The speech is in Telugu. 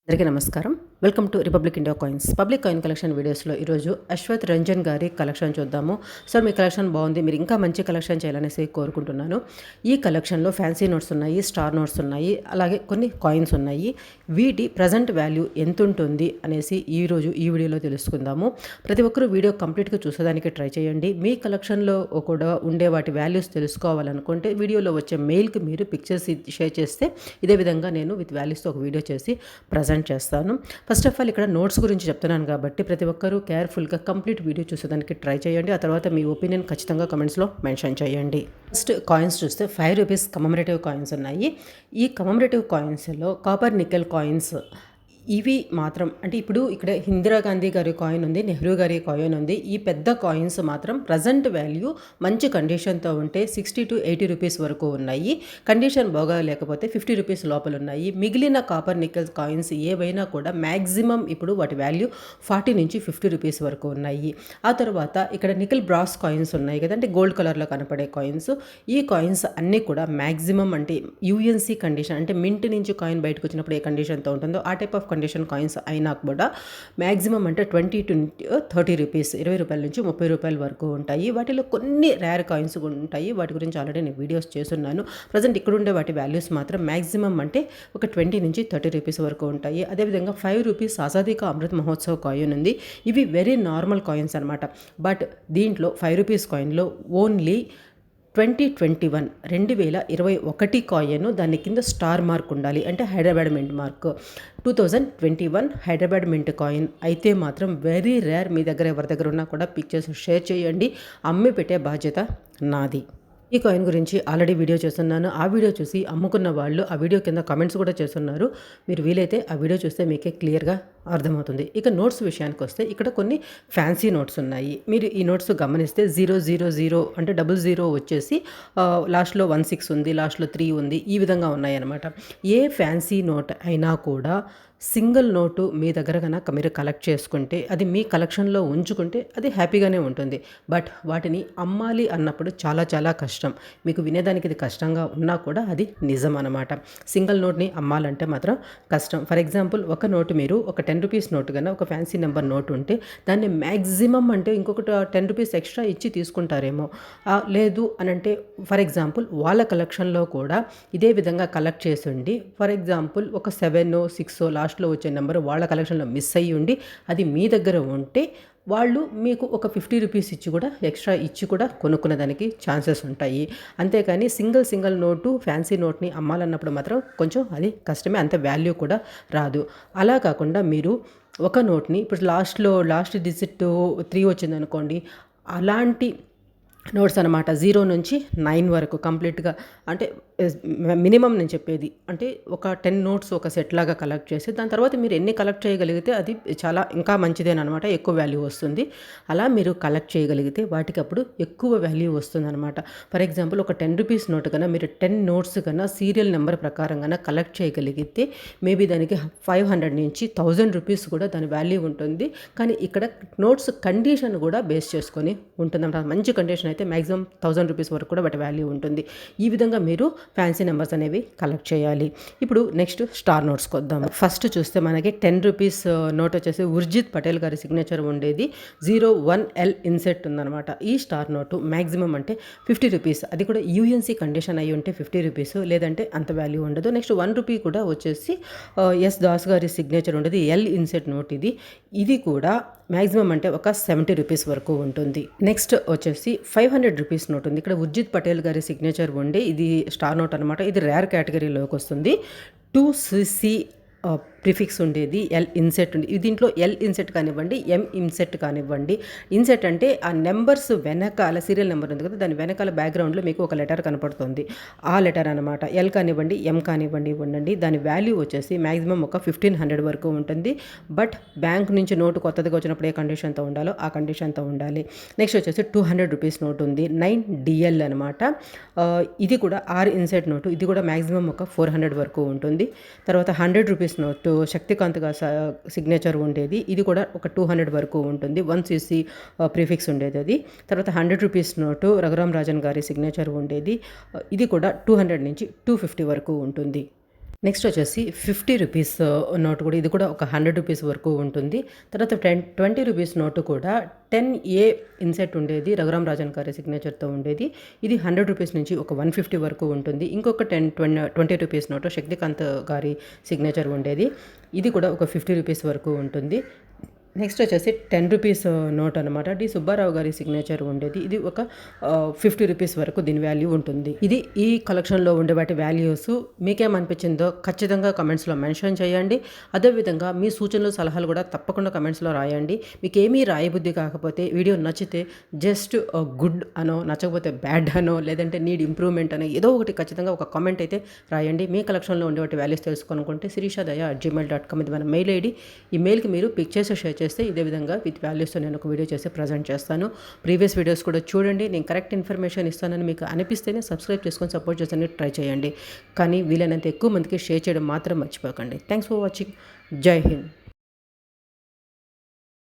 అందరికీ నమస్కారం. Welcome to republic India coins. Public coin collection వీడియోస్లో ఈరోజు అశ్వత్ రంజన్ గారి కలెక్షన్ చూద్దాము. సార్ మీ కలెక్షన్ బాగుంది, మీరు ఇంకా మంచి కలెక్షన్ చేయాలనేసి కోరుకుంటున్నాను. ఈ కలెక్షన్లో ఫ్యాన్సీ నోట్స్ ఉన్నాయి, స్టార్ నోట్స్ ఉన్నాయి, అలాగే కొన్ని కాయిన్స్ ఉన్నాయి. వీటి ప్రజెంట్ వాల్యూ ఎంత ఉంటుంది అనేసి ఈరోజు ఈ వీడియోలో తెలుసుకుందాము. ప్రతి ఒక్కరూ వీడియో కంప్లీట్గా చూసేదానికి ట్రై చేయండి. మీ కలెక్షన్లో కూడా ఉండే వాటి వాల్యూస్ తెలుసుకోవాలనుకుంటే వీడియోలో వచ్చే మెయిల్కి మీరు పిక్చర్స్ షేర్ చేస్తే ఇదే విధంగా నేను విత్ వాల్యూస్తో ఒక వీడియో చేసి ప్రజెంట్ చేస్తాను. ఫస్ట్ ఆఫ్ ఆల్ ఇక్కడ నోట్స్ గురించి చెప్తున్నాను కాబట్టి ప్రతి ఒక్కరూ కేర్ఫుల్గా కంప్లీట్ వీడియో చూసేదానికి ట్రై చేయండి. ఆ తర్వాత మీ ఒపీనియన్ ఖచ్చితంగా కమెంట్స్లో మెన్షన్ చేయండి. ఫస్ట్ కాయిన్స్ చూస్తే ₹5 కమమరేటివ్ కాయిన్స్ ఉన్నాయి. ఈ కమమరేటివ్ కాయిన్స్లో కాపర్ నికెల్ కాయిన్స్ ఇవి మాత్రం అంటే ఇప్పుడు ఇక్కడ ఇందిరాగాంధీ గారి కాయిన్ ఉంది, నెహ్రూ గారి కాయిన్ ఉంది. ఈ పెద్ద కాయిన్స్ మాత్రం ప్రజెంట్ వాల్యూ మంచి కండిషన్తో ఉంటే ₹60 to ₹80 వరకు ఉన్నాయి. కండిషన్ బాగా లేకపోతే ₹50 లోపల ఉన్నాయి. మిగిలిన కాపర్ నికెల్ కాయిన్స్ ఏవైనా కూడా మ్యాక్సిమం ఇప్పుడు వాటి వాల్యూ ₹40 నుంచి ₹50 వరకు ఉన్నాయి. ఆ తర్వాత ఇక్కడ నికెల్ బ్రాస్ కాయిన్స్ ఉన్నాయి కదా, అంటే గోల్డ్ కలర్లో కనపడే కాయిన్స్. ఈ కాయిన్స్ అన్నీ కూడా మ్యాక్సిమం అంటే యూఎన్సీ కండిషన్, అంటే మింట్ నుంచి కాయిన్ బయటకు వచ్చినప్పుడు ఏ కండిషన్తో ఉంటుందో ఆ టైప్ ఆఫ్ కండిషన్ కాయిన్స్ అయినా కూడా మ్యాక్సిమం అంటే ₹20 to ₹30, ₹20 నుంచి ₹30 వరకు ఉంటాయి. వాటిలో కొన్ని రేర్ కాయిన్స్ ఉంటాయి, వాటి గురించి ఆల్రెడీ నేను వీడియోస్ చేస్తున్నాను. ప్రజెంట్ ఇక్కడ ఉండే వాటి వాల్యూస్ మాత్రం మ్యాక్సిమం అంటే ఒక ₹20 నుంచి ₹30 వరకు ఉంటాయి. అదేవిధంగా ₹5 ఆజాదీ కా అమృత్ మహోత్సవ్ కాయిన్ ఉంది. ఇవి వెరీ నార్మల్ కాయిన్స్ అనమాట. బట్ దీంట్లో ₹5 కాయిన్లో ఓన్లీ 2021 కాయిన్, దాని కింద స్టార్ మార్క్ ఉండాలి, అంటే Hyderabad mint mark. 2021 Hyderabad mint coin అయితే మాత్రం వెరీ రేర్. మీ దగ్గర ఎవరి దగ్గర ఉన్నా కూడా పిక్చర్స్ షేర్ చేయండి, అమ్మి పెట్టే బాధ్యత నాది. ఈ కాయిన్ గురించి ఆల్రెడీ వీడియో చేస్తున్నాను. ఆ వీడియో చూసి అమ్ముకున్న వాళ్ళు ఆ వీడియో కింద కామెంట్స్ కూడా చేస్తున్నారు. మీరు వీలైతే ఆ వీడియో చూస్తే మీకే క్లియర్గా అర్థమవుతుంది. ఇక నోట్స్ విషయానికి వస్తే ఇక్కడ కొన్ని ఫ్యాన్సీ నోట్స్ ఉన్నాయి. మీరు ఈ నోట్స్ గమనిస్తే 000 అంటే 00 వచ్చేసి లాస్ట్లో 16 ఉంది, లాస్ట్లో 3 ఉంది, ఈ విధంగా ఉన్నాయన్నమాట. ఏ ఫ్యాన్సీ నోట్ అయినా కూడా సింగిల్ నోటు మీ దగ్గర కనుక మీరు కలెక్ట్ చేసుకుంటే, అది మీ కలెక్షన్లో ఉంచుకుంటే అది హ్యాపీగానే ఉంటుంది. బట్ వాటిని అమ్మాలి అన్నప్పుడు చాలా చాలా కష్టం. మీకు వినేదానికి ఇది కష్టంగా ఉన్నా కూడా అది నిజం అన్నమాట. సింగిల్ నోట్ని అమ్మాలంటే మాత్రం కష్టం. ఫర్ ఎగ్జాంపుల్ ఒక నోటు, మీరు ఒక ₹10 నోటు కన్నా ఒక ఫ్యాన్సీ నెంబర్ నోటు ఉంటే దాన్ని మ్యాక్సిమం అంటే ఇంకొకటి ₹10 ఎక్స్ట్రా ఇచ్చి తీసుకుంటారేమో. లేదు అని అంటే ఫర్ ఎగ్జాంపుల్ వాళ్ళ కలెక్షన్లో కూడా ఇదే విధంగా కలెక్ట్ చేసి ఉండి, ఫర్ ఎగ్జాంపుల్ ఒక 7, 6 లాస్ట్లో వచ్చే నెంబర్ వాళ్ళ కలెక్షన్లో మిస్ అయ్యి ఉండి అది మీ దగ్గర ఉంటే వాళ్ళు మీకు ఒక ₹50 ఇచ్చి కూడా ఎక్స్ట్రా ఇచ్చి కూడా కొనుక్కునేదానికి ఛాన్సెస్ ఉంటాయి. అంతేకాని సింగిల్ నోటు ఫ్యాన్సీ నోట్ని అమ్మాలన్నప్పుడు మాత్రం కొంచెం అది కష్టమే, అంత వాల్యూ కూడా రాదు. అలా కాకుండా మీరు ఒక నోట్ని ఇప్పుడు లాస్ట్ డిజిట్ 3 వచ్చిందనుకోండి, అలాంటి నోట్స్ అనమాట 0 నుంచి 9 వరకు కంప్లీట్గా, అంటే మినిమం నేను చెప్పేది అంటే ఒక 10 నోట్స్ ఒక సెట్ లాగా కలెక్ట్ చేసి దాని తర్వాత మీరు ఎన్ని కలెక్ట్ చేయగలిగితే అది చాలా ఇంకా మంచిదేనమాట, ఎక్కువ వాల్యూ వస్తుంది. అలా మీరు కలెక్ట్ చేయగలిగితే వాటికి అప్పుడు ఎక్కువ వాల్యూ వస్తుందన్నమాట. ఫర్ ఎగ్జాంపుల్ ఒక ₹10 నోట్ కన్నా మీరు 10 నోట్స్ కన్నా సీరియల్ నెంబర్ ప్రకారం కన్నా కలెక్ట్ చేయగలిగితే మేబీ దానికి ₹500 నుంచి ₹1000 కూడా దాని వాల్యూ ఉంటుంది. కానీ ఇక్కడ నోట్స్ కండిషన్ కూడా బేస్ చేసుకొని ఉంటుందన్నమాట. మంచి కండిషన్ అయితే మ్యాక్సిమం ₹1000 వరకు కూడా వాటి వాల్యూ ఉంటుంది. ఈ విధంగా మీరు ఫ్యాన్సీ నెంబర్స్ అనేవి కలెక్ట్ చేయాలి. ఇప్పుడు నెక్స్ట్ స్టార్ నోట్స్కి వద్దాం. ఫస్ట్ చూస్తే మనకి ₹10 నోట్ వచ్చేసి ఉర్జిత్ పటేల్ గారి సిగ్నేచర్ ఉండేది 01L ఇన్సెట్ ఉందన్నమాట. ఈ స్టార్ నోటు మ్యాక్సిమం అంటే ₹50, అది కూడా యూఎన్సీ కండిషన్ అయ్యి ఉంటే ₹50, లేదంటే అంత వాల్యూ ఉండదు. నెక్స్ట్ ₹1 కూడా వచ్చేసి ఎస్ దాస్ గారి సిగ్నేచర్ ఉండేది ఎల్ ఇన్సెట్ నోట్. ఇది కూడా మ్యాక్సిమం అంటే ఒక ₹70 వరకు ఉంటుంది. నెక్స్ట్ వచ్చేసి ₹500 నోట్ ఉంది. ఇక్కడ ఉర్జిత్ పటేల్ గారి సిగ్నేచర్ ఉండే ఇది స్టార్ నోట్ అనమాట. ఇది రేర్ కేటగిరీలోకి వస్తుంది. 2CC ప్రిఫిక్స్ ఉండేది ఎల్ ఇన్సెట్ ఉంది. దీంట్లో ఎల్ ఇన్సెట్ కానివ్వండి, ఎం ఇన్సెట్ కానివ్వండి. ఇన్సెట్ అంటే ఆ నెంబర్స్ వెనకాల సీరియల్ నెంబర్ ఉంది కదా, దాని వెనకాల బ్యాక్గ్రౌండ్లో మీకు ఒక లెటర్ కనపడుతుంది, ఆ లెటర్ అనమాట. ఎల్ కానివ్వండి, ఎం కానివ్వండి ఉండండి. దాని వాల్యూ వచ్చేసి మ్యాక్సిమం ఒక 1500 వరకు ఉంటుంది. బట్ బ్యాంక్ నుంచి నోటు కొత్తదిగా వచ్చినప్పుడు ఏ కండిషన్తో ఉండాలో ఆ కండిషన్తో ఉండాలి. నెక్స్ట్ వచ్చేసి ₹200 నోట్ ఉంది, 9DL అనమాట. ఇది కూడా ఆర్ ఇన్సెట్ నోటు. ఇది కూడా మ్యాక్సిమం ఒక 400 వరకు ఉంటుంది. తర్వాత ₹100 నోటు శక్తికాంత్ గారి సిగ్నేచర్ ఉండేది. ఇది కూడా ఒక 200 వరకు ఉంటుంది, 1CC ప్రిఫిక్స్ ఉండేది అది. తర్వాత ₹100 నోటు రఘురామ్ రాజన్ గారి సిగ్నేచర్ ఉండేది. ఇది కూడా 200 నుంచి 250 వరకు ఉంటుంది. నెక్స్ట్ వచ్చేసి 50 రూపీస్ నోట్ కూడా ఇది కూడా ఒక 100 రూపీస్ వరకు ఉంటుంది. తర్వాత 20 రూపీస్ నోటు కూడా 10A ఇన్సెట్ ఉండేది. రఘురామ్ రాజన్ గారి సిగ్నేచర్‌తో ఉండేది. ఇది 100 రూపీస్ నుంచి ఒక 150 వరకు ఉంటుంది. ఇంకొక 20 రూపీస్ నోటు శక్తికాంత్ గారి సిగ్నేచర్ ఉండేది. ఇది కూడా ఒక 50 రూపీస్ వరకు ఉంటుంది. నెక్స్ట్ వచ్చేసి 10 రూపీస్ నోట్ అనమాట. డి సుబ్బారావు గారి సిగ్నేచర్ ఉండేది. ఇది ఒక 50 రూపీస్ వరకు దీని వాల్యూ ఉంటుంది. ఇది ఈ కలెక్షన్లో ఉండే వాటి వాల్యూస్ మీకేమనిపించిందో ఖచ్చితంగా కమెంట్స్లో మెన్షన్ చేయండి. అదేవిధంగా మీ సూచనలు సలహాలు కూడా తప్పకుండా కమెంట్స్లో రాయండి. మీకు ఏమీ రాయబుద్ధి కాకపోతే వీడియో నచ్చితే జస్ట్ గుడ్ అనో, నచ్చకపోతే బ్యాడ్ అనో, లేదంటే నీడ్ ఇంప్రూవ్మెంట్ అనో ఏదో ఒకటి ఖచ్చితంగా ఒక కామెంట్ అయితే రాయండి. మీ కలెక్షన్లో ఉండే వాటి వాల్యూస్ తెలుసుకోనుకుంటే sirisha@gmail.com ఇది మన మెయిల్ ఐడి. ఈ మెయిల్కి మీరు పిక్చర్స్ షేర్ చేస్తే ఇదే విధంగా విత్ వాల్యూస్తో నేను ఒక వీడియో చేసి ప్రజెంట్ చేస్తాను. ప్రీవియస్ వీడియోస్ కూడా చూడండి. నేను కరెక్ట్ ఇన్ఫర్మేషన్ ఇస్తానని మీకు అనిపిస్తేనే సబ్స్క్రైబ్ చేసుకొని సపోర్ట్ చేస్తాను, ట్రై చేయండి. కానీ వీలైనంత ఎక్కువ మందికి షేర్ చేయడం మాత్రం మర్చిపోకండి. Thanks for watching. జై హింద్.